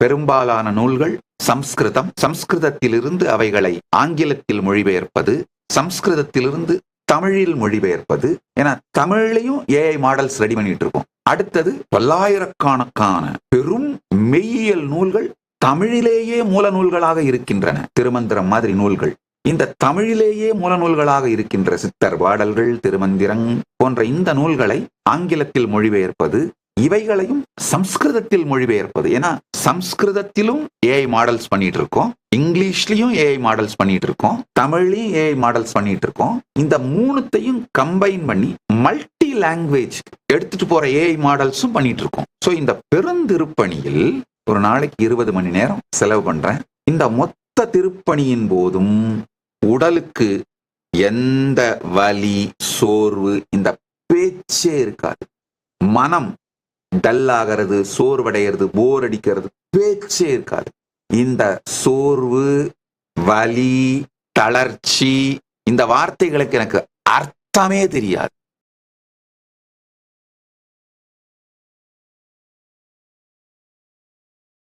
பெரும்பாலான நூல்கள் சம்ஸ்கிருதம். சம்ஸ்கிருதத்திலிருந்து அவைகளை ஆங்கிலத்தில் மொழிபெயர்ப்பது, சம்ஸ்கிருதத்திலிருந்து தமிழில் மொழிபெயர்ப்பது. ஏன்னா தமிழ்லையும் ஏஐ மாடல்ஸ் ரெடி பண்ணிட்டு இருக்கோம். அடுத்தது பல்லாயிரக்கணக்கான பெரும் மெய்யியல் நூல்கள் தமிழிலேயே மூல நூல்களாக இருக்கின்றன. திருமந்திரம் மாதிரி நூல்கள் இந்த தமிழிலேயே மூல நூல்களாக இருக்கின்ற சித்தர் பாடல்கள், திருமந்திரம் போன்ற இந்த நூல்களை ஆங்கிலத்தில் மொழிபெயர்ப்பது, இவைகளையும் சம்ஸ்கிருதத்தில் மொழிபெயர்ப்பது. ஏன்னா சம்ஸ்கிருதத்திலும் ஏஐ மாடல்ஸ் பண்ணிட்டு இருக்கோம், இங்கிலீஷ்லயும் ஏஐ மாடல்ஸ் பண்ணிட்டு இருக்கோம், தமிழ்லயும் ஏஐ மாடல்ஸ் பண்ணிட்டு இருக்கோம். இந்த மூணுத்தையும் கம்பைன் பண்ணி மல்டி லாங்குவேஜ் எடுத்துட்டு போற ஏஐ மாடல்ஸும் பண்ணிட்டு இருக்கோம். சோ இந்த பெருந்திருப்பணியில் ஒரு நாளைக்கு 20 மணி நேரம் செலவு பண்றேன். இந்த மொத்த திருப்பணியின் போதும் உடலுக்கு எந்த வலி, சோர்வு, இந்த பேச்சே இருக்காது. மனம் டல்லாகிறது, சோர்வடைகிறது, போர் அடிக்கிறது, பேச்சே இருக்காது. இந்த சோர்வு, வலி, தளர்ச்சி, இந்த வார்த்தைகளுக்கு எனக்கு அர்த்தமே தெரியாது.